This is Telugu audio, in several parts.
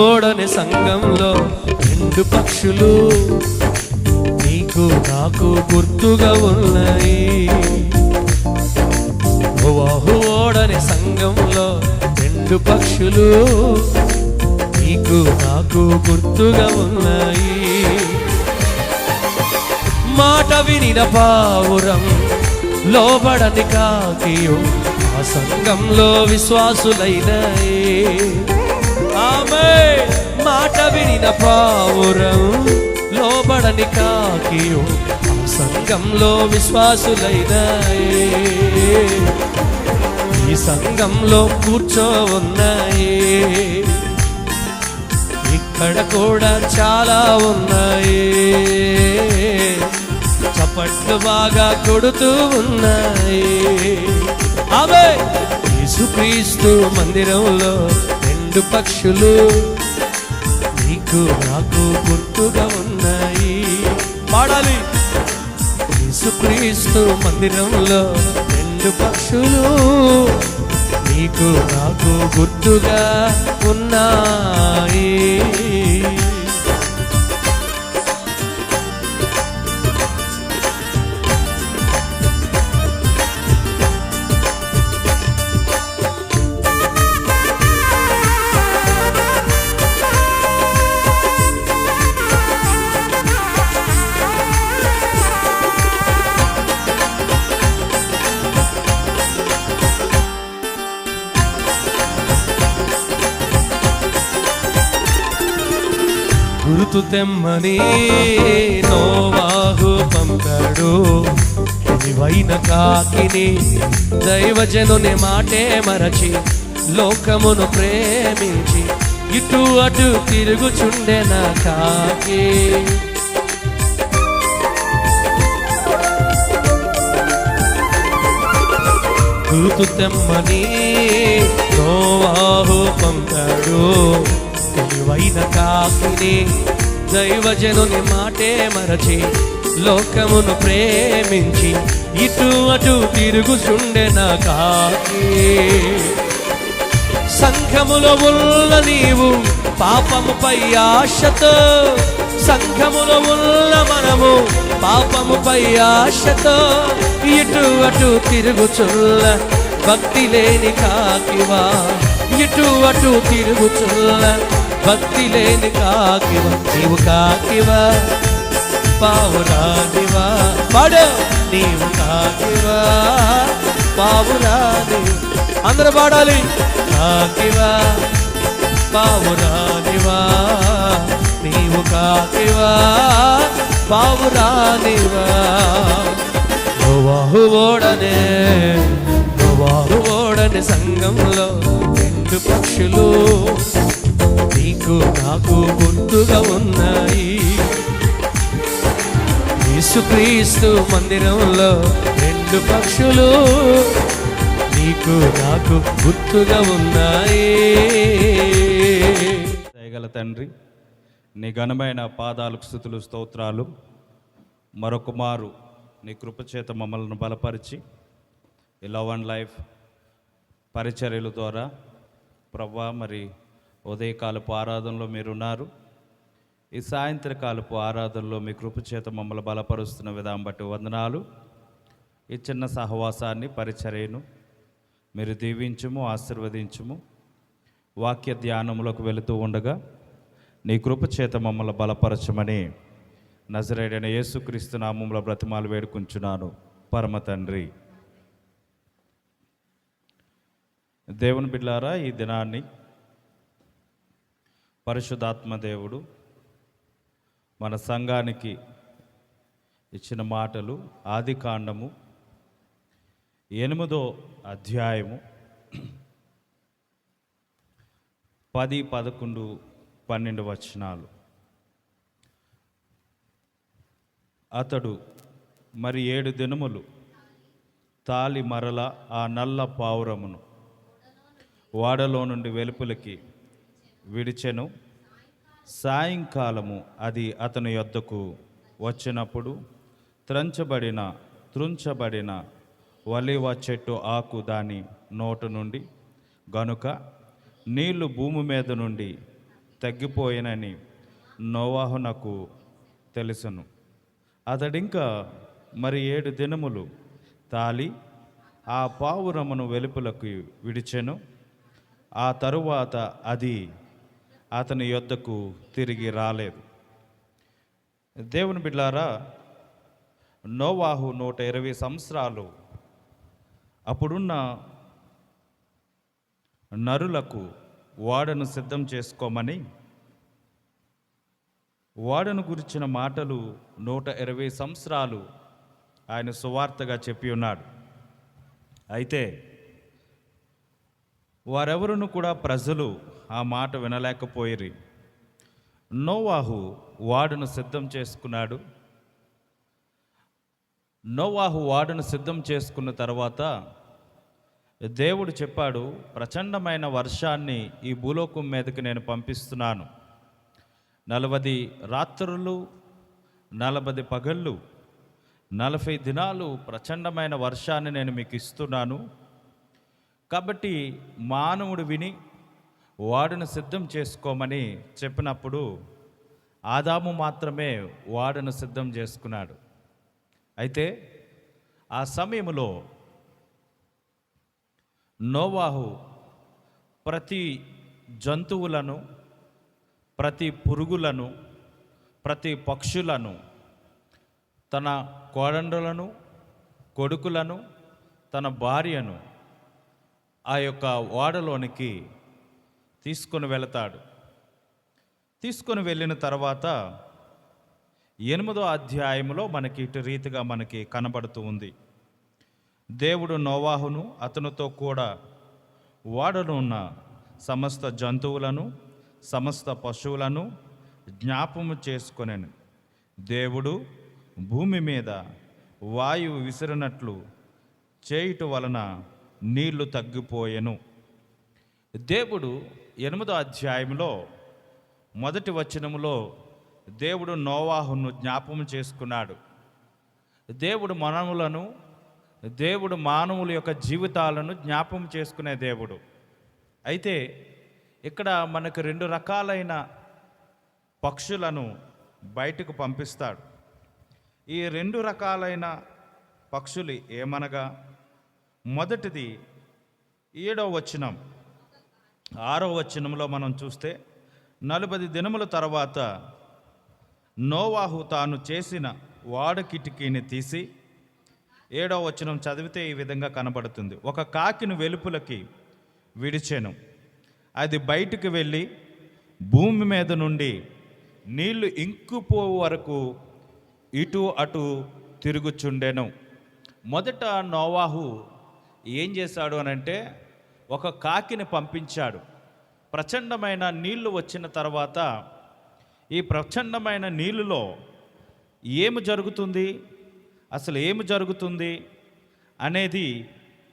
ఓడని సంఘంలో రెండు పక్షులు నీకు నాకు గుర్తుగా ఉన్నాయి. నోవాహు ఓడని సంఘంలో రెండు పక్షులు నీకు నాకు గుర్తుగా ఉన్నాయి. మాట వినిన పావురం లోబడని కాకియు ఆ సంఘంలో విశ్వాసులైనాయి. ఆమె మాట వినిన పావురం లోబడని కాకియు ఆ సంఘంలో విశ్వాసులైనాయి. ఈ సంఘంలో కూర్చోవున్నాయి, ఇక్కడ కూడా చాలా ఉన్నాయి. చప్పట్లు బాగా కొడుతూ ఉన్నాయి. అవే యేసుక్రీస్తు మందిరంలో రెండు పక్షులు నీకు నాకు గుర్తుగా ఉన్నాయి. పాడాలి. యేసుక్రీస్తు మందిరంలో రెండు పక్షులు నీకు నాకు గుర్తుగా ఉన్నాయి. గుర్తు తెమ్మని నోవాహు పంపాడు. తెలివైన కాకిని దైవజనుని మాటే మరచి లోకమును ప్రేమించి ఇటు అటు తిరుగుచుండెన కాకి. గుర్తు తెమ్మని నోవాహు పంపాడు. తెలివైన కాకిని దైవజనుని మాటే మరచి లోకమును ప్రేమించి ఇటు అటు తిరుగుచుండెన కాకి. సంఘములో ఉన్న నీవు పాపముపై ఆశతో, సంఘములో ఉన్న మనము పాపముపై ఆశతో ఇటు అటు తిరుగుచుల్ల భక్తి లేని కాకివా. ఇటు అటు తిరుగుచుల్ల భక్తి లేని కాకివా. నీవు కాకివా పావురానివా. పాడు. నీవు కాకివా పావురాని. అందరూ పాడాలి. కాకివా పావురానివా. నీవు కాకివా పావురానివా. నోవాహు ఓడని సంఘంలో రెండు పక్షులు నీకు నాకు గుర్తుగా ఉన్నాయి. యేసుక్రీస్తు మందిరంలో రెండు పక్షులు నీకు నాకు గుర్తుగా ఉన్నాయి. దయగల తండ్రి, నీ ఘనమైన పాదాలకు స్తుతులు స్తోత్రాలు. మరొక మారు నీ కృపచేత మమ్మల్ని బలపరిచి ఈ లవ్ అండ్ లైఫ్ పరిచర్యల ద్వారా ప్రభువా మరి ఉదయకాలపు ఆరాధనలో మీరున్నారు. ఈ సాయంత్రకాలపు ఆరాధనలో మీ కృపచేత మమ్మల్ని బలపరుస్తున్న విధానం బట్టి వందనాలు. ఈ చిన్న సహవాసాన్ని పరిచర్యను మీరు దీవించుము, ఆశీర్వదించుము. వాక్య ధ్యానంలోకి వెళుతూ ఉండగా నీ కృపచేత మమ్మల్ని బలపరచమని నజరేయుడైన యేసుక్రీస్తు నామములో బ్రతిమాలు వేడుకుంటున్నాను పరమ తండ్రి. దేవుని బిడ్డలారా, ఈ దినాన్ని పరిశుద్ధాత్మ దేవుడు మన సంఘానికి ఇచ్చిన మాటలు ఆదికాండము 8వ అధ్యాయము 10, 11, 12 వచనాలు. అతడు మరి 7 దినములు తాలి మరల ఆ నల్ల పావురమును వాడలో నుండి వెలుపలికి విడిచెను. సాయంకాలము అది అతని యొద్దకు వచ్చినప్పుడు త్రుంచబడిన ఒలీవ చెట్టు ఆకు దాని నోటు నుండి గనుక నీళ్లు భూమి మీద నుండి తగ్గిపోయినని నోవాహునకు తెలుసును. అతడింకా మరి 7 దినములు తాలి ఆ పావురమును వెలుపలకు విడిచెను. ఆ తరువాత అది అతని యొద్దకు తిరిగి రాలేదు. దేవుని బిడ్లారా, నోవాహు 120 సంవత్సరాలు అప్పుడున్న నరులకు ఓడను సిద్ధం చేసుకోమని, ఓడను గురించిన మాటలు 120 సంవత్సరాలు ఆయన సువార్తగా చెప్పి ఉన్నాడు. అయితే వారెవరును కూడా ప్రజలు ఆ మాట వినలేకపోయిరి. నోవాహు ఓడను సిద్ధం చేసుకున్నాడు. నోవాహు ఓడను సిద్ధం చేసుకున్న తర్వాత దేవుడు చెప్పాడు, ప్రచండమైన వర్షాన్ని ఈ భూలోకం మీదకి నేను పంపిస్తున్నాను. 40 రాత్రులు 40 పగళ్ళు 40 దినాలు ప్రచండమైన వర్షాన్ని నేను మీకు ఇస్తున్నాను. కాబట్టి మానవుడు విని ఓడను సిద్ధం చేసుకోమని చెప్పినప్పుడు ఆదాము మాత్రమే ఓడను సిద్ధం చేసుకున్నాడు. అయితే ఆ సమయంలో నోవాహు ప్రతి జంతువులను, ప్రతి పురుగులను, ప్రతి పక్షులను, తన కోడండులను, కొడుకులను, తన భార్యను ఆ యొక్క ఓడలోనికి తీసుకొని వెళతాడు. తీసుకొని వెళ్ళిన తర్వాత 8వ అధ్యాయంలో మనకి ఇటు రీతిగా మనకి కనబడుతూ ఉంది. దేవుడు నోవాహును అతనితో కూడా ఓడలో ఉన్న సమస్త జంతువులను, సమస్త పశువులను జ్ఞాపము చేసుకొనెను. దేవుడు భూమి మీద వాయువు విసిరినట్లు చేయుట వలన నీళ్లు తగ్గిపోయెను. దేవుడు 8వ అధ్యాయంలో మొదటి వచనములో దేవుడు నోవాహును జ్ఞాపకం చేసుకున్నాడు. దేవుడు మానవుల యొక్క జీవితాలను జ్ఞాపకం చేసుకునే దేవుడు. అయితే ఇక్కడ మనకు 2 రకాలైన పక్షులను బయటకు పంపిస్తాడు. ఈ 2 రకాలైన పక్షులు ఏమనగా, మొదటిది 7వ వచనం 6వ వచనంలో మనం చూస్తే, 40 దినముల తర్వాత నోవాహు తాను చేసిన ఓడ కిటికీని తీసి, 7వ వచనం చదివితే ఈ విధంగా కనబడుతుంది. ఒక కాకిని వెలుపలకి విడిచెను. అది బయటికి వెళ్ళి భూమి మీద నుండి నీళ్లు ఇంకుపో వరకు ఇటు అటు తిరుగుచుండెను. మొదట నోవాహు ఏం చేశాడు అనంటే, ఒక కాకిని పంపించాడు. ప్రచండమైన నీళ్లు వచ్చిన తర్వాత ఈ ప్రచండమైన నీళ్ళులో ఏమి జరుగుతుంది, అసలు ఏమి జరుగుతుంది అనేది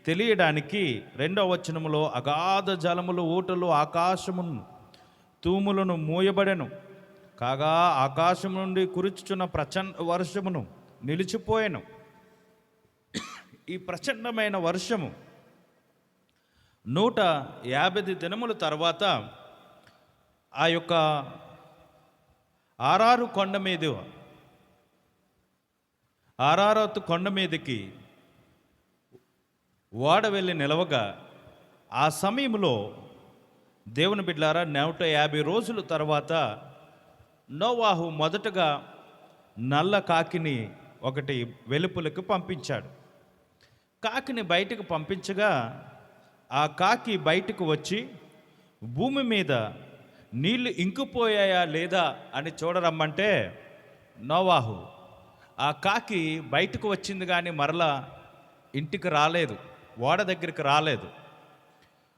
తెలియడానికి 2వ వచనములో అగాధ జలములు, ఊటలు, ఆకాశమును తూములను మూయబడెను. కాగా ఆకాశం నుండి కురుచుచున్న ప్రచండ వర్షమును నిలిచిపోయెను. ఈ ప్రచండమైన వర్షము 150 దినముల తర్వాత ఆ యొక్క ఆరారతు కొండ మీదకి ఓడ వెళ్ళి నిలవగా, ఆ సమయంలో దేవుని బిడ్డలారా 150 రోజుల తర్వాత నోవాహు మొదటగా నల్ల కాకిని ఒకటి వెలుపలకు పంపించాడు. కాకిని బయటకు పంపించగా ఆ కాకి బయటకు వచ్చి భూమి మీద నీళ్లు ఇంకిపోయాయా లేదా అని చూడరమ్మంటే, నోవాహు ఆ కాకి బయటకు వచ్చింది కానీ మరలా ఇంటికి రాలేదు, ఓడ దగ్గరికి రాలేదు.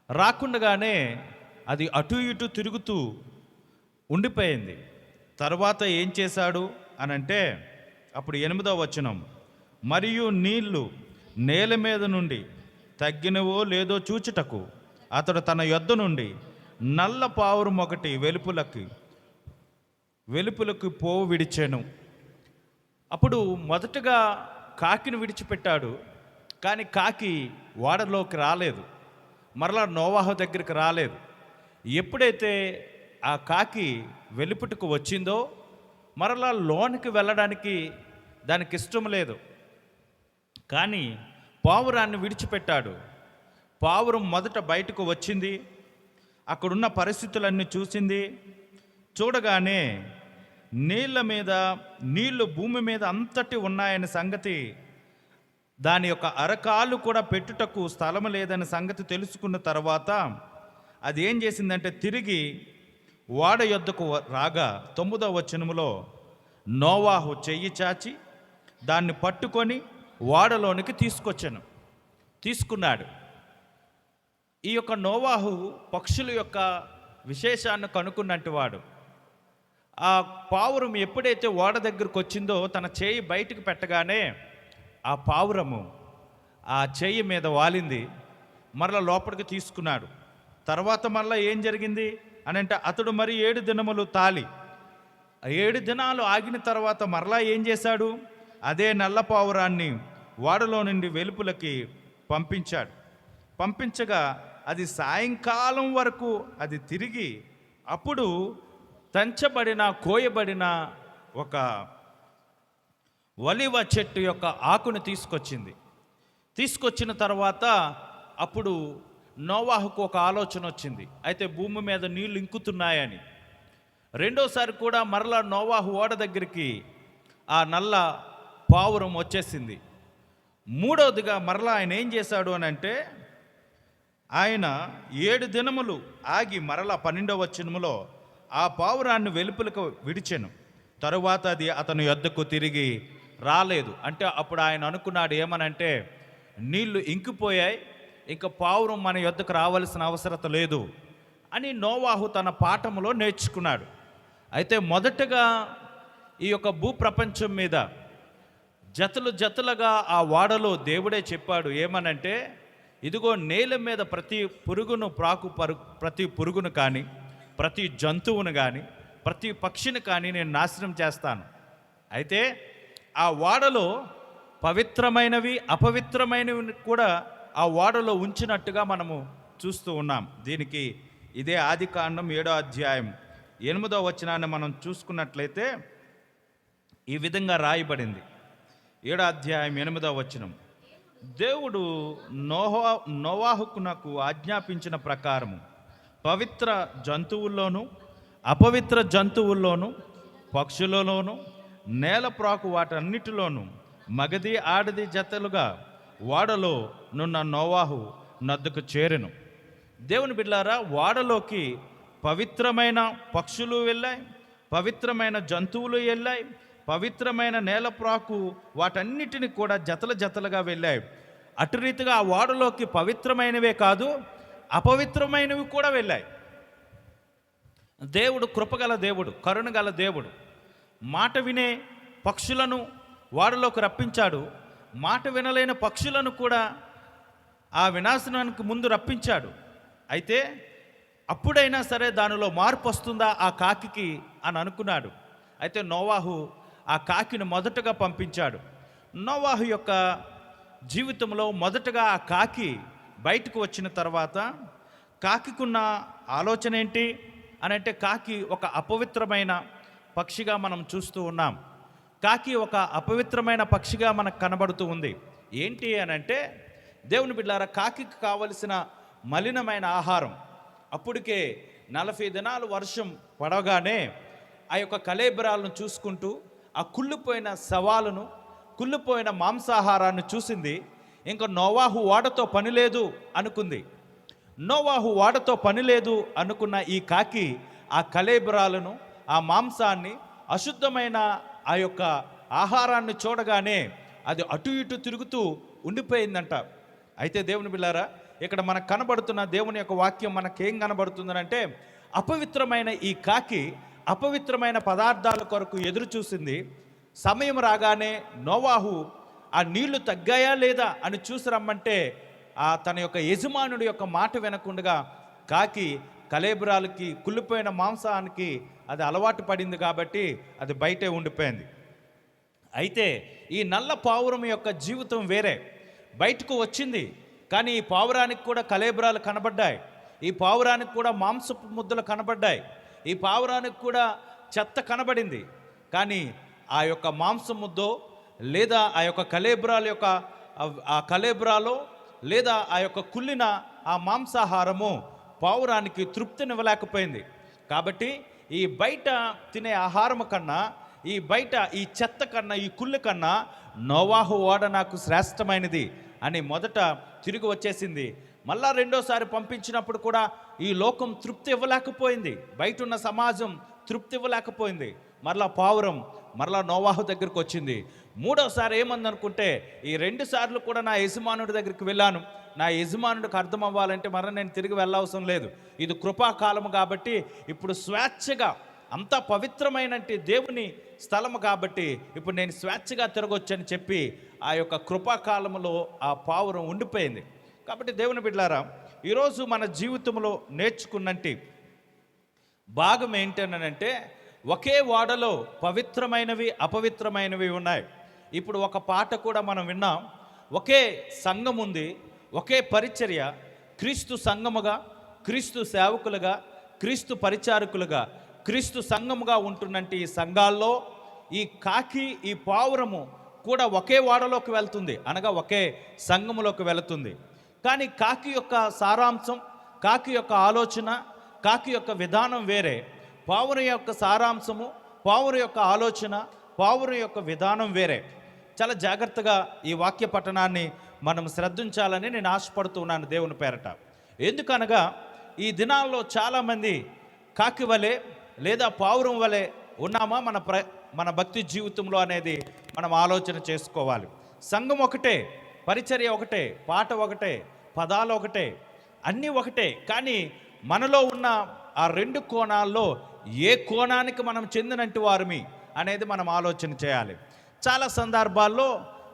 రాకుండగానే అది అటు ఇటు తిరుగుతూ ఉండిపోయింది. తర్వాత ఏం చేశాడు అనంటే, అప్పుడు 8వ వచనం, మరియు నీళ్లు నేల మీద నుండి తగ్గినవో లేదో చూచుటకు అతడు తన యొద్ద నుండి నల్ల పావురం ఒకటి వెలుపులకు పోవు విడిచెను. అప్పుడు మొదటగా కాకిని విడిచిపెట్టాడు, కానీ కాకి ఓడలోకి రాలేదు, మరలా నోవాహు దగ్గరికి రాలేదు. ఎప్పుడైతే ఆ కాకి వెలుపుటకు వచ్చిందో మరలా లోనికి వెళ్ళడానికి దానికి ఇష్టం లేదు. కానీ పావురాన్ని విడిచిపెట్టాడు. పావురం మొదట బయటకు వచ్చింది, అక్కడున్న పరిస్థితులన్నీ చూసింది. చూడగానే నీళ్లు భూమి మీద అంతటి ఉన్నాయని సంగతి, దాని యొక్క అరకాలు కూడా పెట్టుటకు స్థలం లేదని సంగతి తెలుసుకున్న తర్వాత అది ఏం చేసిందంటే తిరిగి ఓడ యొద్దకు రాగా 9వ వచనములో నోవాహు చెయ్యి చాచి దాన్ని పట్టుకొని ఓడలోనికి తీసుకున్నాడు. ఈ యొక్క నోవాహు పక్షుల యొక్క విశేషాన్ని కనుక్కున్నట్టు వాడు. ఆ పావురం ఎప్పుడైతే ఓడ దగ్గరకు వచ్చిందో తన చేయి బయటికి పెట్టగానే ఆ పావురము ఆ చెయ్యి మీద వాలింది, మరలా లోపలికి తీసుకున్నాడు. తర్వాత మరలా ఏం జరిగింది అని అంటే అతడు మరి 7 దినములు తాలి 7 దినాలు ఆగిన తర్వాత మరలా ఏం చేశాడు, అదే నల్ల పావురాన్ని ఓడలో నుండి వెలుపులకి పంపించగా అది సాయంకాలం వరకు అది తిరిగి అప్పుడు కోయబడిన ఒక ఒలీవ చెట్టు యొక్క ఆకును తీసుకొచ్చిన తర్వాత అప్పుడు నోవాహుకు ఒక ఆలోచన వచ్చింది. అయితే భూమి మీద నీళ్లు ఇంకుతున్నాయని. రెండోసారి కూడా మరలా నోవాహు ఓడ దగ్గరికి ఆ నల్ల పావురం వచ్చేసింది. మూడవదిగా మరలా ఆయన ఏం చేశాడు అని అంటే ఆయన 7 దినములు ఆగి మరలా 12వ వచనములో ఆ పావురాన్ని వెలుపలకు విడిచెను. తరువాత అది అతని యొద్దకు తిరిగి రాలేదు. అంటే అప్పుడు ఆయన అనుకున్నాడు ఏమనంటే నీళ్లు ఇంకిపోయాయి, ఇంకా పావురం మన యొద్దకు రావాల్సిన అవసరం లేదు అని నోవాహు తన పాఠములో నేర్చుకున్నాడు. అయితే మొదటగా ఈ యొక్క భూప్రపంచం మీద జతలుగా ఆ ఓడలో దేవుడే చెప్పాడు ఏమనంటే ఇదిగో నేల మీద ప్రతి పురుగును కానీ ప్రతి జంతువును కానీ ప్రతి పక్షిని కానీ నేను నాశనం చేస్తాను. అయితే ఆ ఓడలో పవిత్రమైనవి అపవిత్రమైనవి కూడా ఆ ఓడలో ఉంచినట్టుగా మనము చూస్తూ ఉన్నాం. దీనికి ఇదే ఆదికాండం 7వ అధ్యాయం 8వ వచనాన్ని మనం చూసుకున్నట్లయితే ఈ విధంగా రాయబడింది. 7వ అధ్యాయం 8వ వచనం, దేవుడు నోవాహుకునకు ఆజ్ఞాపించిన ప్రకారము పవిత్ర జంతువుల్లోనూ అపవిత్ర జంతువుల్లోనూ పక్షులలోనూ నేలప్రాకు వాటన్నిటిలోనూ మగది ఆడది జతలుగా ఓడలో నున్న నోవాహు నద్దకు చేరెను. దేవుని బిడ్డలారా, ఓడలోకి పవిత్రమైన పక్షులు వెళ్ళాయి, పవిత్రమైన జంతువులు వెళ్ళాయి, పవిత్రమైన నేలప్రాకు వాటన్నిటిని కూడా జతలుగా వెళ్ళాయి. అటు రీతిగా ఆ ఓడలోకి పవిత్రమైనవే కాదు అపవిత్రమైనవి కూడా వెళ్ళాయి. దేవుడు కృపగల దేవుడు, కరుణగల దేవుడు. మాట వినే పక్షులను ఓడలోకి రప్పించాడు, మాట వినలేని పక్షులను కూడా ఆ వినాశనానికి ముందు రప్పించాడు. అయితే అప్పుడైనా సరే దానిలో మార్పు వస్తుందా ఆ కాకికి అని అనుకున్నాడు. అయితే నోవాహు ఆ కాకిని మొదటగా పంపించాడు. నోవాహు యొక్క జీవితంలో మొదటగా ఆ కాకి బయటకు వచ్చిన తర్వాత కాకికున్న ఆలోచన ఏంటి అని అంటే కాకి ఒక అపవిత్రమైన పక్షిగా మనం చూస్తూ ఉన్నాం. కాకి ఒక అపవిత్రమైన పక్షిగా మనకు కనబడుతూ ఉంది. ఏంటి అని అంటే దేవుని బిడ్డలారా, కాకికి కావలసిన మలినమైన ఆహారం. అప్పటికే 40 దినాలు వర్షం పడగానే ఆ యొక్క కళేబరాలను చూసుకుంటూ ఆ కుళ్ళిపోయిన శవాలను, కుళ్ళిపోయిన మాంసాహారాన్ని చూసింది. ఇంకా నోవాహు ఓడతో పని లేదు అనుకుంది. నోవాహు ఓడతో పని లేదు అనుకున్న ఈ కాకి ఆ కళేబరాలను, ఆ మాంసాన్ని, అశుద్ధమైన ఆ యొక్క ఆహారాన్ని చూడగానే అది అటు ఇటు తిరుగుతూ ఉండిపోయిందంట. అయితే దేవుని బిడ్డలారా, ఇక్కడ మనకు కనబడుతున్న దేవుని యొక్క వాక్యం మనకేం కనబడుతుందనంటే అపవిత్రమైన ఈ కాకి అపవిత్రమైన పదార్థాల కొరకు ఎదురు చూసింది. సమయం రాగానే నోవాహు ఆ నీళ్లు తగ్గాయా లేదా అని చూసి రమ్మంటే తన యొక్క యజమానుడి యొక్క మాట వినకుండా కాకి కళేబరాలకి, కుళ్ళిపోయిన మాంసానికి అది అలవాటు పడింది కాబట్టి అది బయటే ఉండిపోయింది. అయితే ఈ నల్ల పావురం యొక్క జీవితం వేరే. బయటకు వచ్చింది, కానీ ఈ పావురానికి కూడా కళేబరాలు కనబడ్డాయి, ఈ పావురానికి కూడా మాంసపు ముద్దలు కనబడ్డాయి. ఈ పావురానికి కూడా చెత్త కనబడింది. కానీ ఆ యొక్క మాంసం ముద్దో లేదా ఆ యొక్క కలేబ్రాల యొక్క ఆ కలేబ్రాలో లేదా ఆ యొక్క కుళ్ళిన ఆ మాంసాహారము పావురానికి తృప్తినివ్వలేకపోయింది. కాబట్టి ఈ బయట తినే ఆహారం కన్నా, ఈ బయట ఈ చెత్త కన్నా, ఈ కుళ్ళు కన్నా నోవాహు ఓడ నాకు శ్రేష్టమైనది అని మొదట తిరిగి వచ్చేసింది. మళ్ళా రెండోసారి పంపించినప్పుడు కూడా ఈ లోకం తృప్తి ఇవ్వలేకపోయింది, బయట ఉన్న సమాజం తృప్తి ఇవ్వలేకపోయింది. మరలా పావురం మరలా నోవాహు దగ్గరికి వచ్చింది. మూడోసారి ఏమందనుకుంటే, ఈ 2 సార్లు కూడా నా యజమానుడి దగ్గరికి వెళ్ళాను, నా యజమానుడికి అర్థం అవ్వాలంటే మరలా నేను తిరిగి వెళ్ళవసరం లేదు, ఇది కృపాకాలము కాబట్టి ఇప్పుడు స్వేచ్ఛగా, అంతా పవిత్రమైన దేవుని స్థలము కాబట్టి ఇప్పుడు నేను స్వేచ్ఛగా తిరగొచ్చని చెప్పి ఆ యొక్క కృపాకాలంలో ఆ పావురం ఉండిపోయింది. కాబట్టి దేవుని బిడ్డలారా, ఈరోజు మన జీవితంలో నేర్చుకున్నట్టు భాగం ఏంటనంటే, ఒకే ఓడలో పవిత్రమైనవి అపవిత్రమైనవి ఉన్నాయి. ఇప్పుడు ఒక పాట కూడా మనం విన్నాం, ఒకే సంఘం ఉంది, ఒకే పరిచర్య, క్రీస్తు సంఘముగా, క్రీస్తు సేవకులుగా, క్రీస్తు పరిచారకులుగా, క్రీస్తు సంఘముగా ఉంటున్నట్టు ఈ సంఘాల్లో ఈ కాకి, ఈ పావురము కూడా ఒకే ఓడలోకి వెళ్తుంది, అనగా ఒకే సంఘములోకి వెళుతుంది. కానీ కాకి యొక్క సారాంశం, కాకి యొక్క ఆలోచన, కాకి యొక్క విధానం వేరే. పావురం యొక్క సారాంశము, పావురం యొక్క ఆలోచన, పావురం యొక్క విధానం వేరే. చాలా జాగ్రత్తగా ఈ వాక్య పఠనాన్ని మనం శ్రద్ధించాలని నేను ఆశపడుతున్నాను దేవుని పేరట. ఎందుకనగా ఈ దినాల్లో చాలామంది కాకి వలె లేదా పావురం వలె ఉన్నామా మన భక్తి జీవితంలో అనేది మనం ఆలోచన చేసుకోవాలి. సంఘం ఒకటే, పరిచర్య ఒకటే, పాట ఒకటే, పదాలు ఒకటే, అన్నీ ఒకటే. కానీ మనలో ఉన్న ఆ 2 కోణాల్లో ఏ కోణానికి మనం చెందినట్టు వారిమి అనేది మనం ఆలోచన చేయాలి. చాలా సందర్భాల్లో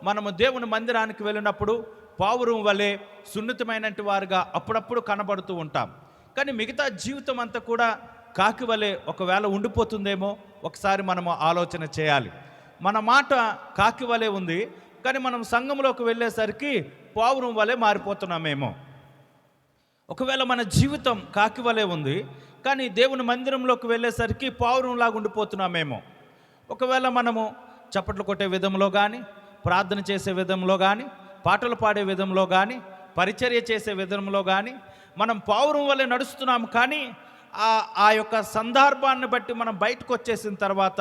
మనము దేవుని మందిరానికి వెళ్ళినప్పుడు పావురం వలె సున్నితమైనటువంటి వారుగా అప్పుడప్పుడు కనబడుతూ ఉంటాం. కానీ మిగతా జీవితం అంతా కూడా కాకి వలె ఒకవేళ ఉండిపోతుందేమో ఒకసారి మనము ఆలోచన చేయాలి. మన మాట కాకి వలె ఉంది, కానీ మనం సంఘంలోకి వెళ్ళేసరికి పావురం వలె మారిపోతున్నామేమో. ఒకవేళ మన జీవితం కాకి వలె ఉంది, కానీ దేవుని మందిరంలోకి వెళ్ళేసరికి పావురంలాగా ఉండిపోతున్నామేమో. ఒకవేళ మనము చప్పట్లు కొట్టే విధంలో కానీ, ప్రార్థన చేసే విధంలో కానీ, పాటలు పాడే విధంలో కానీ, పరిచర్య చేసే విధంలో కానీ మనం పావురం వలె నడుస్తున్నాము. కానీ ఆ యొక్క సందర్భాన్ని బట్టి మనం బయటకు వచ్చేసిన తర్వాత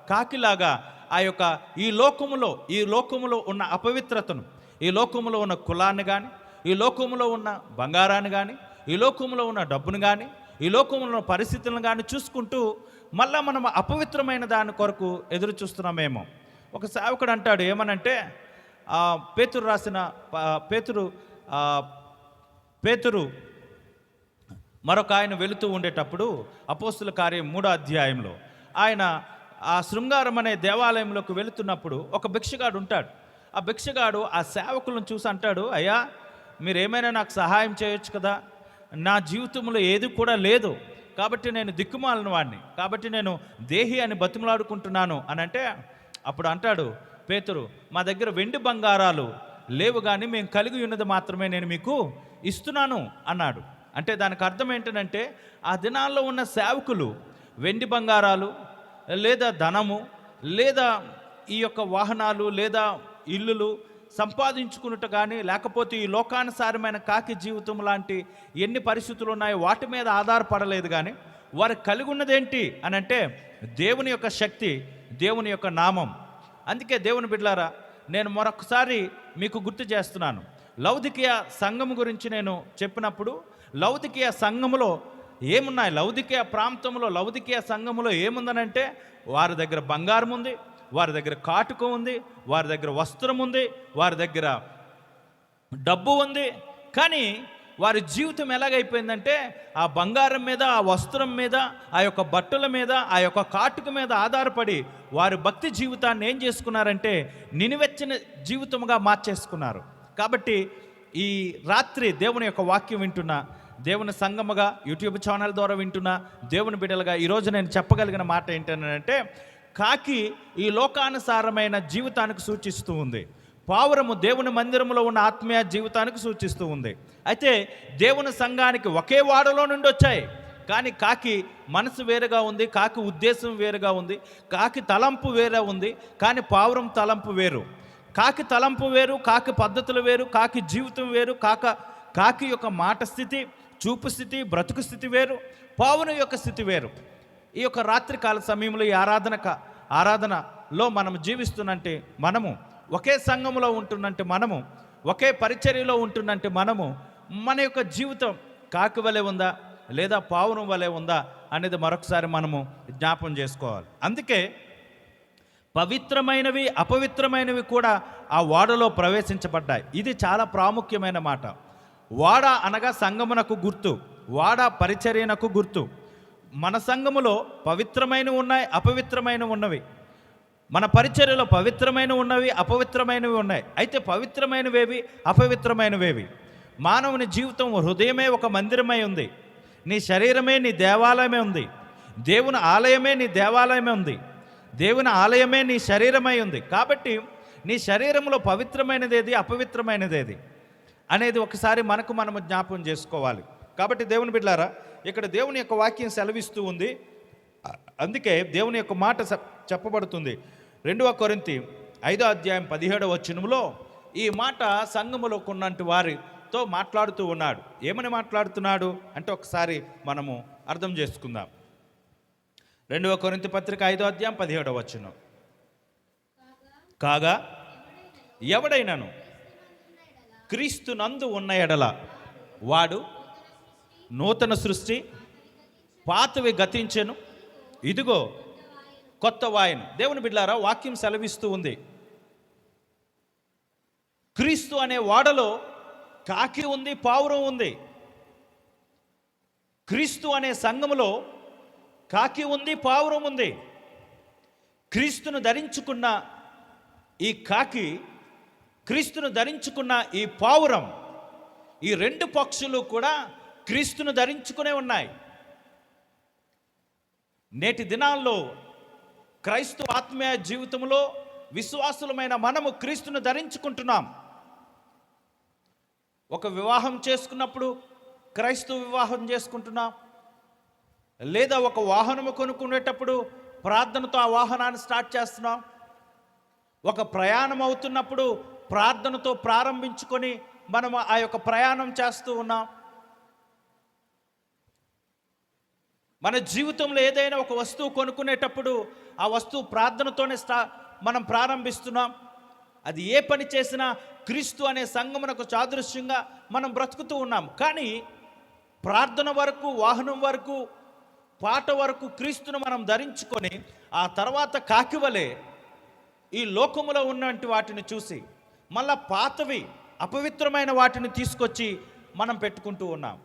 కాకిలాగా ఆ యొక్క ఈ లోకములో ఉన్న అపవిత్రతను, ఈ లోకములో ఉన్న కులాన్ని కానీ, ఈ లోకములో ఉన్న బంగారాన్ని కానీ, ఈ లోకములో ఉన్న డబ్బును కానీ, ఈ లోకంలో ఉన్న పరిస్థితులను కానీ చూసుకుంటూ మళ్ళా మనం అపవిత్రమైన దాని కొరకు ఎదురు చూస్తున్నామేమో. ఒక సేవకుడు అంటాడు ఏమనంటే, పేతురు మరొక ఆయన వెళుతూ ఉండేటప్పుడు అపోస్తుల కార్యం 3వ అధ్యాయంలో ఆయన ఆ శృంగారం అనే దేవాలయంలోకి వెళుతున్నప్పుడు ఒక భిక్షగాడు ఉంటాడు. ఆ భిక్షగాడు ఆ సేవకులను చూసి అంటాడు, అయ్యా మీరేమైనా నాకు సహాయం చేయొచ్చు కదా, నా జీవితంలో ఏది కూడా లేదు, కాబట్టి నేను దిక్కుమాలిన వాడిని, కాబట్టి నేను దేహి అని బతిమలాడుకుంటున్నాను అని అంటే, అప్పుడు అంటాడు పేతురు, మా దగ్గర వెండి బంగారాలు లేవు, కానీ మేము కలిగి ఉన్నది మాత్రమే నేను మీకు ఇస్తున్నాను అన్నాడు. అంటే దానికి అర్థం ఏంటంటే, ఆ దినాల్లో ఉన్న సేవకులు వెండి బంగారాలు లేదా ధనము లేదా ఈ యొక్క వాహనాలు లేదా ఇల్లులు సంపాదించుకున్నట్టు కానీ, లేకపోతే ఈ లోకానుసారమైన కాకి జీవితం లాంటి ఎన్ని పరిస్థితులు ఉన్నాయో వాటి మీద ఆధారపడలేదు. కానీ వారు కలిగి ఉన్నదేంటి అని అంటే దేవుని యొక్క శక్తి, దేవుని యొక్క నామం. అందుకే దేవుని బిడ్డలారా, నేను మరొకసారి మీకు గుర్తు చేస్తున్నాను. లౌదికీయ సంఘం గురించి నేను చెప్పినప్పుడు లౌదికీయ సంఘములో ఏమున్నాయి, లౌదికీయ ప్రాంతంలో లౌదికీయ సంఘములో ఏముందనంటే, వారి దగ్గర బంగారం ఉంది, వారి దగ్గర కాటుక ఉంది, వారి దగ్గర వస్త్రం ఉంది, వారి దగ్గర డబ్బు ఉంది. కానీ వారి జీవితం ఎలాగైపోయిందంటే, ఆ బంగారం మీద, ఆ వస్త్రం మీద, ఆ యొక్క బట్టల మీద, ఆ యొక్క కాటుక మీద ఆధారపడి వారి భక్తి జీవితాన్ని ఏం చేసుకున్నారంటే నినివెచ్చని జీవితంగా మార్చేసుకున్నారు. కాబట్టి ఈ రాత్రి దేవుని యొక్క వాక్యం వింటున్నా, దేవుని సంగముగా యూట్యూబ్ ఛానల్ ద్వారా వింటున్నా దేవుని బిడ్డలుగా ఈరోజు నేను చెప్పగలిగిన మాట ఏంటంటే, కాకి ఈ లోకానుసారమైన జీవితానికి సూచిస్తూ ఉంది, పావురము దేవుని మందిరంలో ఉన్న ఆత్మీయ జీవితానికి సూచిస్తూ ఉంది. అయితే దేవుని సంఘానికి ఒకే వాడలో నుండి వచ్చాయి, కానీ కాకి మనసు వేరుగా ఉంది, కాకి ఉద్దేశం వేరుగా ఉంది, కాకి తలంపు వేరే ఉంది, కానీ పావురం తలంపు వేరు. కాకి తలంపు వేరు, కాకి పద్ధతులు వేరు, కాకి జీవితం వేరు, కాకి యొక్క మాట స్థితి, చూపు స్థితి, బ్రతుకు స్థితి వేరు, పావురం యొక్క స్థితి వేరు. ఈ యొక్క రాత్రికాల సమయంలో ఈ ఆరాధనలో మనం జీవిస్తున్నంటే, మనము ఒకే సంఘములో ఉంటున్నంటే, మనము ఒకే పరిచర్యలో ఉంటున్నంటే, మనము మన యొక్క జీవితం కాకి వలె ఉందా లేదా పావురం వలె ఉందా అనేది మరొకసారి మనము జ్ఞాపం చేసుకోవాలి. అందుకే పవిత్రమైనవి అపవిత్రమైనవి కూడా ఆ ఓడలో ప్రవేశించబడ్డాయి. ఇది చాలా ప్రాముఖ్యమైన మాట. ఓడ అనగా సంఘమునకు గుర్తు, ఓడ పరిచర్యనకు గుర్తు. మన సంఘములో పవిత్రమైనవి ఉన్నాయి, అపవిత్రమైనవి ఉన్నవి. మన పరిచర్యలో పవిత్రమైనవి ఉన్నవి, అపవిత్రమైనవి ఉన్నాయి. అయితే పవిత్రమైనవేవి, అపవిత్రమైనవేవి? మానవుని జీవితం హృదయమే ఒక మందిరమై ఉంది. నీ శరీరమే నీ దేవాలయమే ఉంది. దేవుని ఆలయమే నీ దేవాలయమే ఉంది. దేవుని ఆలయమే నీ శరీరమై ఉంది. కాబట్టి నీ శరీరంలో పవిత్రమైనదేది, అపవిత్రమైనదేది అనేది ఒకసారి మనము జ్ఞాపకం చేసుకోవాలి. కాబట్టి దేవుని బిడ్డలారా, ఇక్కడ దేవుని యొక్క వాక్యం సెలవిస్తూ ఉంది. అందుకే దేవుని యొక్క మాట చెప్పబడుతుంది. 2 కొరింథీ 5:17 ఈ మాట సంఘములో ఉన్నంటి వారితో మాట్లాడుతూ ఉన్నాడు. ఏమని మాట్లాడుతున్నాడు అంటే ఒకసారి మనము అర్థం చేసుకుందాం. 2 కొరింథీ పత్రిక 5:17 కాగా ఎవడైనాను క్రీస్తు నందు ఉన్న ఎడల వాడు నూతన సృష్టి, పాతవి గతించెను, ఇదిగో కొత్త వాయను. దేవుని బిడ్డలారా, వాక్యం సెలవిస్తూ ఉంది. క్రీస్తు అనే వాడలో కాకి ఉంది, పావురం ఉంది. క్రీస్తు అనే సంఘములో కాకి ఉంది, పావురం ఉంది. క్రీస్తును ధరించుకున్న ఈ కాకి, క్రీస్తును ధరించుకున్న ఈ పావురం, ఈ 2 పక్షులు కూడా క్రీస్తును ధరించుకునే ఉన్నాయి. నేటి దినాల్లో క్రైస్తవ ఆత్మీయ జీవితంలో విశ్వాసులమైన మనము క్రీస్తును ధరించుకుంటున్నాం. ఒక వివాహం చేసుకున్నప్పుడు క్రైస్తవ వివాహం చేసుకుంటున్నాం, లేదా ఒక వాహనము కొనుక్కునేటప్పుడు ప్రార్థనతో ఆ వాహనాన్ని స్టార్ట్ చేస్తున్నాం. ఒక ప్రయాణం అవుతున్నప్పుడు ప్రార్థనతో ప్రారంభించుకొని మనము ఆ యొక్క ప్రయాణం చేస్తూ ఉన్నాం. మన జీవితంలో ఏదైనా ఒక వస్తువు కొనుక్కునేటప్పుడు ఆ వస్తువు ప్రార్థనతోనే మనం ప్రారంభిస్తున్నాం. అది ఏ పని చేసినా క్రీస్తు అనే సంఘమునకు సాదృశ్యంగా మనం బ్రతుకుతూ ఉన్నాం. కానీ ప్రార్థన వరకు, వాహనం వరకు, పాట వరకు క్రీస్తును మనం ధరించుకొని ఆ తర్వాత కాకివలే ఈ లోకములో ఉన్నటువంటి వాటిని చూసి మళ్ళా పాతవి అపవిత్రమైన వాటిని తీసుకొచ్చి మనం పెట్టుకుంటూ ఉన్నాం.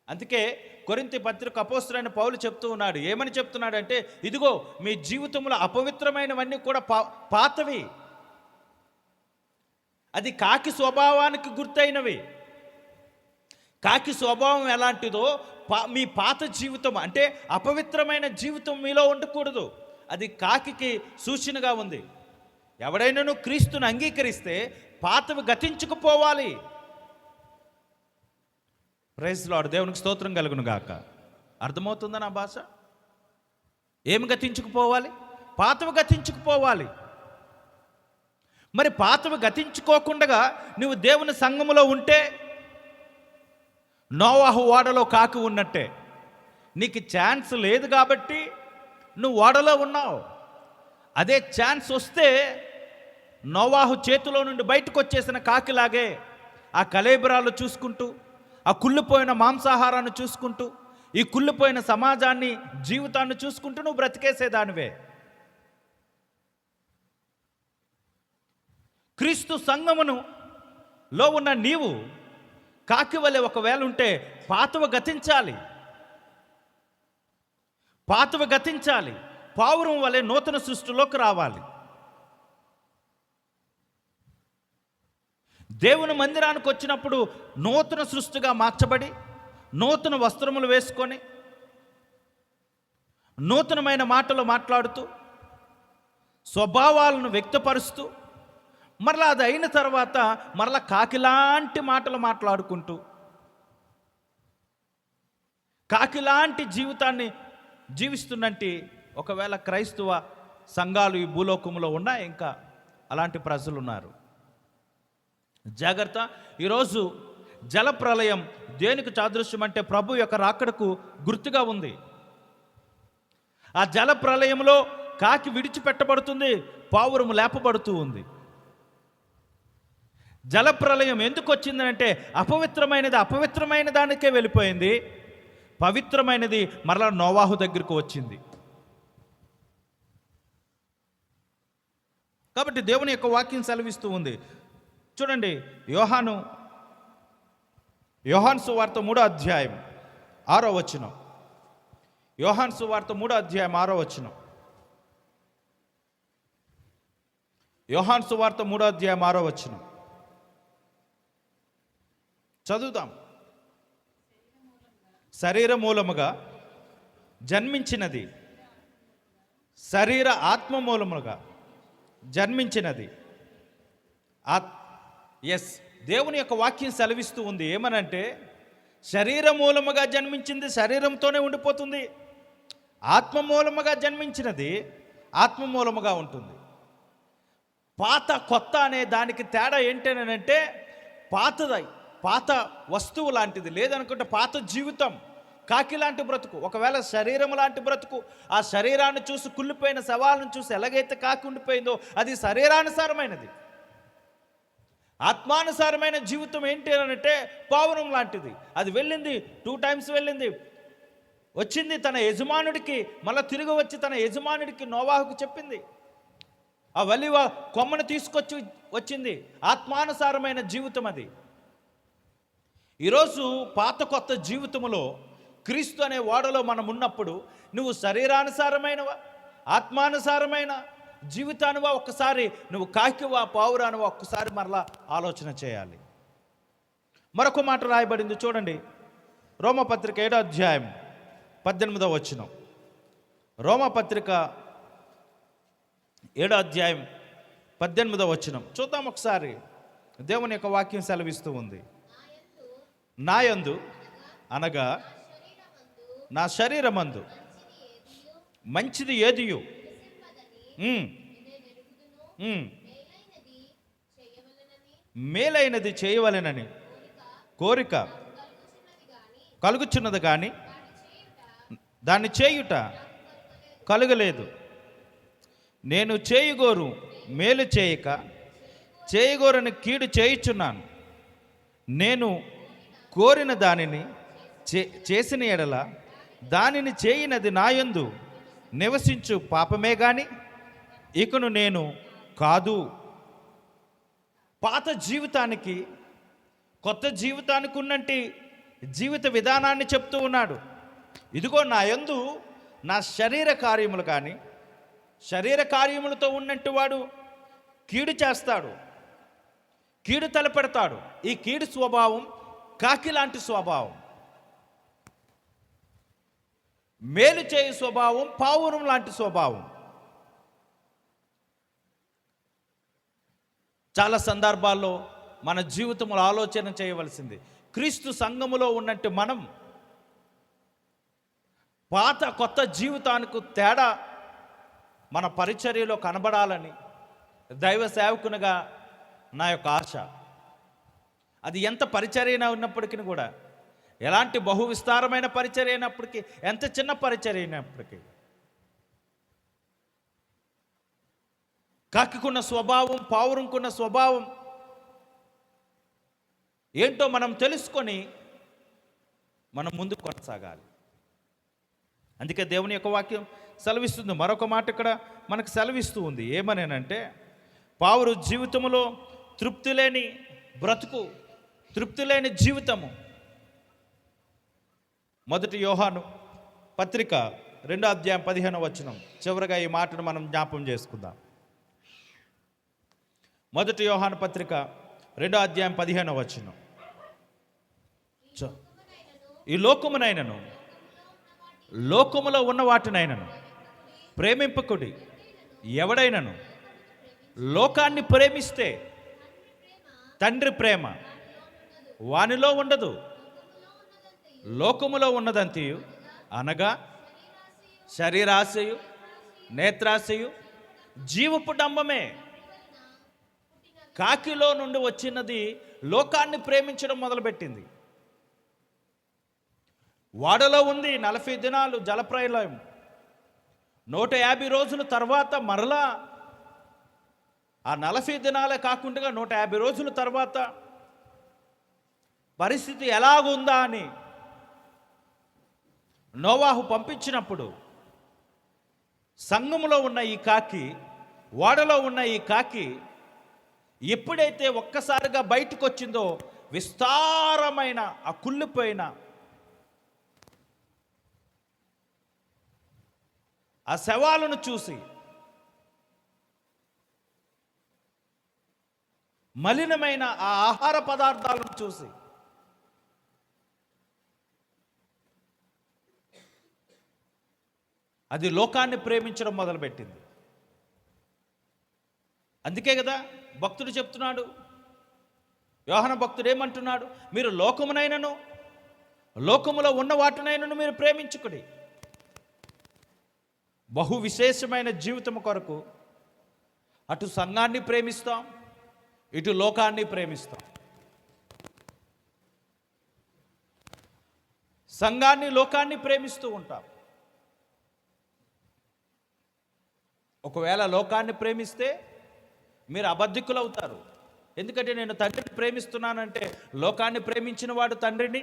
అందుకే కొరింథీ పత్రిక అపోస్తలుడైన పౌలు చెప్తూ ఉన్నాడు. ఏమని చెప్తున్నాడంటే, ఇదిగో మీ జీవితంలో అపవిత్రమైనవన్నీ కూడా పాతవి, అది కాకి స్వభావానికి గుర్తైనవి. కాకి స్వభావం ఎలాంటిదో మీ పాత జీవితం అంటే అపవిత్రమైన జీవితం మీలో ఉండకూడదు. అది కాకికి సూచనగా ఉంది. ఎవడైనాను క్రీస్తుని అంగీకరిస్తే పాతవి గతించుకుపోవాలి. ప్రైజ్ లార్డ్, దేవునికి స్తోత్రం కలుగును గాక. అర్థమవుతుందా నా భాష? ఏమి గతించుకుపోవాలి? పాతవి గతించుకుపోవాలి. మరి పాతవి గతించుకోకుండా నువ్వు దేవుని సంఘములో ఉంటే నోవాహు ఓడలో కాకి ఉన్నట్టే. నీకు ఛాన్స్ లేదు కాబట్టి నువ్వు ఓడలో ఉన్నావు. అదే ఛాన్స్ వస్తే నోవాహు చేతిలో నుండి బయటకు వచ్చేసిన కాకిలాగే ఆ కళేబరాలు చూసుకుంటూ, ఆ కుళ్ళిపోయిన మాంసాహారాన్ని చూసుకుంటూ, ఈ కుళ్ళిపోయిన సమాజాన్ని, జీవితాన్ని చూసుకుంటూ నువ్వు బ్రతికేసేదానివే. క్రీస్తు సంఘమును లో ఉన్న నీవు కాకి వలె ఒకవేళ ఉంటే పాతవ గతించాలి. పాతవ గతించాలి. పావురం వలె నూతన సృష్టిలోకి రావాలి. దేవుని మందిరానికి వచ్చినప్పుడు నూతన సృష్టిగా మార్చబడి, నూతన వస్త్రములు వేసుకొని, నూతనమైన మాటలు మాట్లాడుతూ, స్వభావాలను వ్యక్తపరుస్తూ, మరలా అది అయిన తర్వాత మరలా కాకిలాంటి మాటలు మాట్లాడుకుంటూ, కాకిలాంటి జీవితాన్ని జీవిస్తున్నట్టు ఒకవేళ క్రైస్తవ సంఘాలు ఈ భూలోకంలో ఉన్నాయి, ఇంకా అలాంటి ప్రజలు ఉన్నారు. జాగ్రత్త. ఈరోజు జలప్రలయం దేనికి సాదృశ్యం అంటే ప్రభు యొక్క రాకడకు గుర్తుగా ఉంది. ఆ జలప్రలయంలో కాకి విడిచిపెట్టబడుతుంది, పావురము లేపబడుతూ ఉంది. జలప్రలయం ఎందుకు వచ్చిందంటే అపవిత్రమైన దానికే వెళ్ళిపోయింది, పవిత్రమైనది మరలా నోవాహు దగ్గరకు వచ్చింది. కాబట్టి దేవుని యొక్క వాక్యం సెలవిస్తూ ఉంది. చూడండి, యోహాను సువార్త 3వ అధ్యాయం 6వ వచనం. యోహాను సువార్త 3వ అధ్యాయం 6వ వచనం. యోహాను సువార్త 3వ అధ్యాయం 6వ వచనం చదువుదాం. శరీర మూలముగా జన్మించినది, శరీర ఆత్మ మూలముగా జన్మించినది. దేవుని యొక్క వాక్యం సెలవిస్తూ ఉంది ఏమనంటే, శరీర మూలముగా జన్మించింది శరీరంతోనే ఉండిపోతుంది, ఆత్మ మూలముగా జన్మించినది ఆత్మ మూలముగా ఉంటుంది. పాత కొత్త అనే దానికి తేడా ఏంటనంటే, పాత వస్తువు లాంటిది, లేదనుకుంటే పాత జీవితం, కాకి లాంటి బ్రతుకు. ఒకవేళ శరీరం లాంటి బ్రతుకు, ఆ శరీరాన్ని చూసి కుళ్ళిపోయిన శవాలను చూసి ఎలాగైతే కాకి ఉండిపోయిందో అది శరీరానుసారమైనది. ఆత్మానుసారమైన జీవితం ఏంటి అంటే పావురం లాంటిది. అది వెళ్ళింది, 2 times వెళ్ళింది, వచ్చింది తన యజమానుడికి, మళ్ళీ తిరిగి వచ్చి తన యజమానుడికి నోవాహుకు చెప్పింది. ఆ వలివ కొమ్మను తీసుకొచ్చి వచ్చింది. ఆత్మానుసారమైన జీవితం అది. ఈరోజు పాత కొత్త జీవితంలో క్రీస్తు అనే ఓడలో మనం ఉన్నప్పుడు నువ్వు శరీరానుసారమైనవా, ఆత్మానుసారమైన జీవితానువా, ఒక్కసారి నువ్వు కాకివా పావురానువా ఒక్కసారి మరలా ఆలోచన చేయాలి. మరొక మాట రాయబడింది చూడండి, రోమపత్రిక 7వ అధ్యాయం 18వ వచనం. రోమపత్రిక 7వ అధ్యాయం 18వ వచనం చూద్దాం ఒకసారి. దేవుని యొక్క వాక్యం సెలవిస్తూ ఉంది. నాయందు అనగా నా శరీరమందు మంచిది ఏదియు మేలైనది చేయవలెనని కోరిక కలుగుచున్నది కానీ దాన్ని చేయుట కలుగలేదు. నేను చేయగోరు మేలు చేయక చేయగోరని కీడు చేయుచున్నాను. నేను కోరిన దానిని చేసిన ఎడల దానిని చేయనది నాయందు నివసించు పాపమే గాని ఇకను నేను కాదు. పాత జీవితానికి కొత్త జీవితానికి ఉన్నంటి జీవిత విధానాన్ని చెప్తూ ఉన్నాడు. ఇదిగో నా యందు నా శరీర కార్యములు కానీ, శరీర కార్యములతో ఉన్నట్టు వాడు కీడు చేస్తాడు, కీడు తలపెడతాడు. ఈ కీడు స్వభావం కాకి లాంటి స్వభావం, మేలు చేయు స్వభావం పావురం లాంటి స్వభావం. చాలా సందర్భాల్లో మన జీవితంలో ఆలోచన చేయవలసింది, క్రీస్తు సంఘములో ఉన్నట్టు మనం పాత కొత్త జీవితానికి తేడా మన పరిచర్యలో కనబడాలని దైవ సేవకునిగా నా యొక్క ఆశ. అది ఎంత పరిచర్య ఉన్నప్పటికీ కూడా, ఎలాంటి బహు విస్తారమైన పరిచర్య అయినప్పటికీ, ఎంత చిన్న పరిచర్య అయినప్పటికీ, కాకికున్న స్వభావం పావురంకున్న స్వభావం ఏంటో మనం తెలుసుకొని మనం ముందుకు కొనసాగాలి. అందుకే దేవుని యొక్క వాక్యం సెలవిస్తుంది. మరొక మాట ఇక్కడ మనకు సెలవిస్తూ ఉంది. ఏమనేనంటే, పావురు జీవితంలో తృప్తి లేని బ్రతుకు, తృప్తి లేని జీవితము. 1 యోహాను పత్రిక 2వ అధ్యాయం 15వ వచనం. చివరిగా ఈ మాటను మనం జ్ఞాపం చేసుకుందాం. 1 యోహాను పత్రిక 2వ అధ్యాయం 15వ వచనం. ఈ లోకమునైనను లోకములో ఉన్న వాటినైనను ప్రేమింపకుడి. ఎవడైనను లోకాన్ని ప్రేమిస్తే తండ్రి ప్రేమ వానిలో ఉండదు. లోకములో ఉన్నదంతయు అనగా శరీరాశయు, నేత్రాశయు, జీవపు డంబమే. కాకిలో నుండి వచ్చినది లోకాన్ని ప్రేమించడం మొదలుపెట్టింది. వాడలో ఉంది 40 దినాలు జలప్రలయం, 150 రోజుల తర్వాత మరలా ఆ 40 దినాలే కాకుండా 150 రోజుల తర్వాత పరిస్థితి ఎలాగుందా అని నోవాహు పంపించినప్పుడు సంఘములో ఉన్న ఈ కాకి, ఓడలో ఉన్న ఈ కాకి ఎప్పుడైతే ఒక్కసారిగా బయటకు వచ్చిందో విస్తారమైన ఆ కుళ్ళిపోయిన ఆ శవాలను చూసి, మలినమైన ఆ ఆహార పదార్థాలను చూసి అది లోకాన్ని ప్రేమించడం మొదలుపెట్టింది. అందుకే కదా భక్తుడు చెప్తున్నాడు, యోహన భక్తుడు ఏమంటున్నాడు, మీరు లోకమునైనను లోకములో ఉన్న వాటినైనను మీరు ప్రేమించుకుడి. బహు విశేషమైన జీవితం కొరకు అటు సంఘాన్ని ప్రేమిస్తాం, ఇటు లోకాన్ని ప్రేమిస్తాం. సంఘాన్ని, లోకాన్ని ప్రేమిస్తూ ఉంటాం. ఒకవేళ లోకాన్ని ప్రేమిస్తే మీరు అబద్ధికులు అవుతారు. ఎందుకంటే నేను తండ్రిని ప్రేమిస్తున్నానంటే లోకాన్ని ప్రేమించిన వాడు తండ్రిని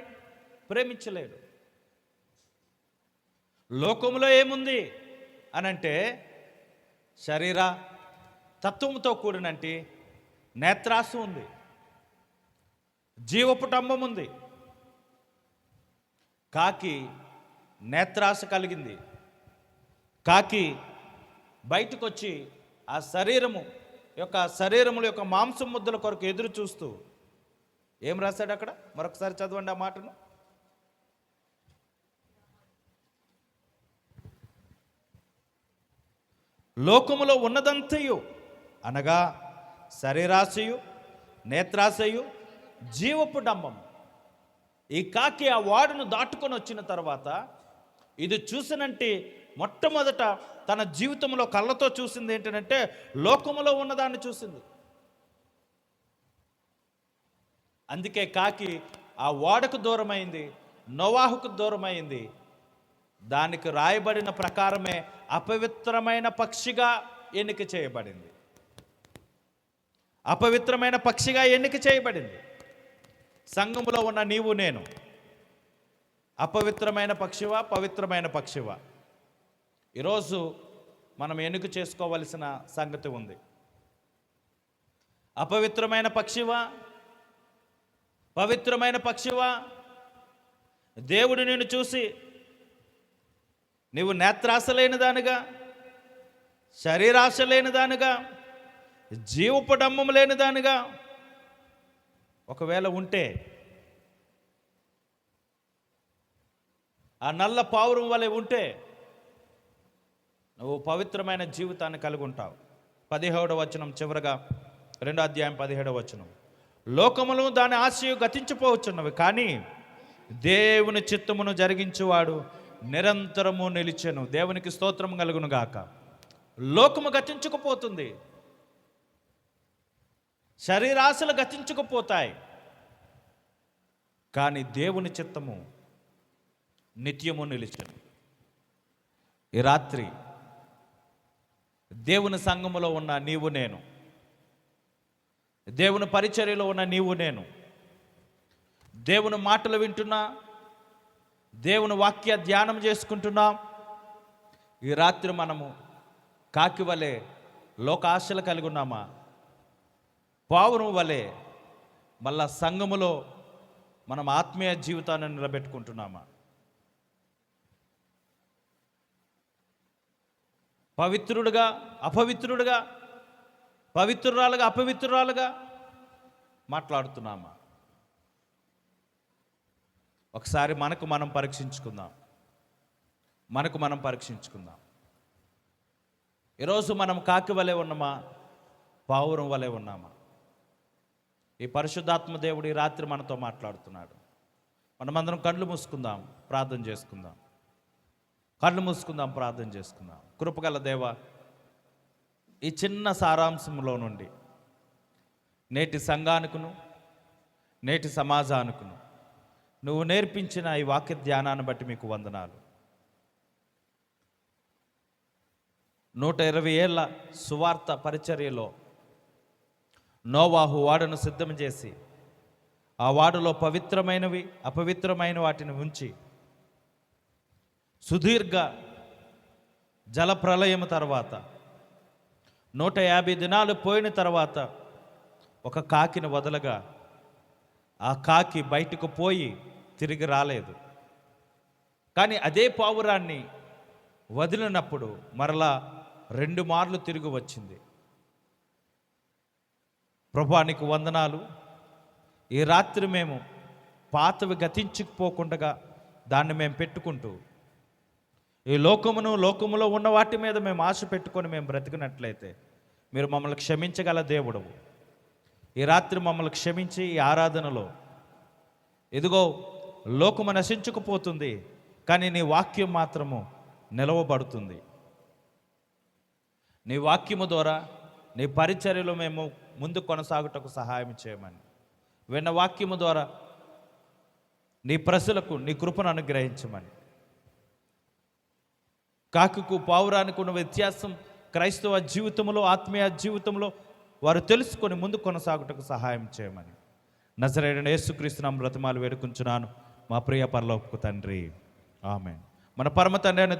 ప్రేమించలేడు. లోకములో ఏముంది అనంటే శరీర తత్వముతో కూడినంటి నేత్రాసు ఉంది, జీవపు డంబం ఉంది. కాకి నేత్రాస కలిగింది. కాకి బయటకు వచ్చి ఆ శరీరముల యొక్క మాంసం ముద్దల కొరకు ఎదురు చూస్తూ ఏం రాశాడు అక్కడ? మరొకసారి చదవండి ఆ మాటను. లోకములో ఉన్నదంతయు అనగా శరీరాశయు, నేత్రాశయు, జీవపు డంబం. ఈ కాకి ఆ వాడును దాటుకొని వచ్చిన తర్వాత ఇది చూసినంటే మొట్టమొదట తన జీవితంలో కళ్ళతో చూసింది ఏంటంటే లోకములో ఉన్నదాన్ని చూసింది. అందుకే కాకి ఆ ఓడకు దూరమైంది, నోవాహుకు దూరమైంది. దానికి రాయబడిన ప్రకారమే అపవిత్రమైన పక్షిగా ఎన్నిక చేయబడింది. అపవిత్రమైన పక్షిగా ఎన్నిక చేయబడింది. సంఘములో ఉన్న నీవు నేను అపవిత్రమైన పక్షివా, పవిత్రమైన పక్షివా? ఈరోజు మనం ఎన్నిక చేసుకోవలసిన సంగతి ఉంది. అపవిత్రమైన పక్షివా, పవిత్రమైన పక్షివా? దేవుడు నిన్ను చూసి నీవు నేత్రాశ లేని దానిగా, శరీరాశ లేని దానిగా, జీవపు డంబం లేని దానిగా ఒకవేళ ఉంటే ఆ నల్ల పావురం వలె ఉంటే నువ్వు పవిత్రమైన జీవితాన్ని కలిగి ఉంటావు. 17వ వచనం చివరగా, 2వ అధ్యాయం 17వ వచనం, లోకములు దాని ఆశయు గతించిపోవచ్చున్నవి, కానీ దేవుని చిత్తమును జరిగించువాడు నిరంతరము నిలిచెను. దేవునికి స్తోత్రం కలుగును గాక. లోకము గతించుకుపోతుంది, శరీరాశలు గతించుకుపోతాయి, కానీ దేవుని చిత్తము నిత్యము నిలిచెను. ఈ రాత్రి దేవుని సంఘములో ఉన్న నీవు నేను, దేవుని పరిచర్యలో ఉన్న నీవు నేను, దేవుని మాటలు వింటున్నా, దేవుని వాక్య ధ్యానం చేసుకుంటున్నాం. ఈ రాత్రి మనము కాకి వలె లోకాశలు కలిగి ఉన్నామా? పావురం వలె మళ్ళా సంఘములో మనం ఆత్మీయ జీవితాన్ని నిలబెట్టుకుంటున్నామా? పవిత్రుడుగా అపవిత్రుడుగా, పవిత్రురాలుగా అపవిత్రురాలుగా మాట్లాడుతున్నామా? ఒకసారి మనకు మనం పరీక్షించుకుందాం. ఈరోజు మనం కాకి వలె ఉన్నామా, పావురం వలె ఉన్నామా? ఈ పరిశుద్ధాత్మ దేవుడు ఈ రాత్రి మనతో మాట్లాడుతున్నాడు. మనమందరం కళ్ళు మూసుకుందాం, ప్రార్థన చేసుకుందాం. కళ్ళు మూసుకుందాం, ప్రార్థన చేసుకుందాం. కృపగల దేవ, ఈ చిన్న సారాంశంలో నుండి నేటి సంఘానికును నేటి సమాజానికును నువ్వు నేర్పించిన ఈ వాక్య ధ్యానాన్ని బట్టి మీకు వందనాలు. 120 ఏళ్ల సువార్త పరిచర్యలో నోవాహు వాడను సిద్ధం చేసి ఆ వాడలో పవిత్రమైనవి అపవిత్రమైన వాటిని ఉంచి సుదీర్ఘ జల ప్రళయం తర్వాత 150 దినాలు పోయిన తర్వాత ఒక కాకిని వదలగా ఆ కాకి బయటకు పోయి తిరిగి రాలేదు. కానీ అదే పావురాన్ని వదిలినప్పుడు మరలా 2 మార్లు తిరిగి వచ్చింది. ప్రభువా నీకు వందనాలు. ఈ రాత్రి మేము పాతవి గతించుకుపోకుండా దాన్ని మేము పెట్టుకుంటూ ఈ లోకములో ఉన్న వాటి మీద మేము ఆశ పెట్టుకొని మేము బ్రతికినట్లయితే మీరు మమ్మల్ని క్షమించగల దేవుడవు. ఈ రాత్రి మమ్మల్ని క్షమించి ఈ ఆరాధనలో ఇదిగో లోకము నశించుకుపోతుంది, కానీ నీ వాక్యం మాత్రము నిలవబడుతుంది. నీ వాక్యము ద్వారా నీ పరిచర్యలో మేము ముందు కొనసాగుటకు సహాయం చేయమని, విన్న వాక్యము ద్వారా నీ ప్రజలకు నీ కృపను అనుగ్రహించమని. కాకుకు పావురానికి ఉన్న వ్యత్యాసం క్రైస్తవ జీవితంలో, ఆత్మీయ జీవితంలో వారు తెలుసుకొని ముందు కొనసాగుటకు సహాయం చేయమని నజరేయుడైన యేసుక్రీస్తు నామమున బ్రతిమాలి వేడుకుంటున్నాను మా ప్రియ పరలోకపు తండ్రి, ఆమేన్. మన పరమ తండ్రి అయిన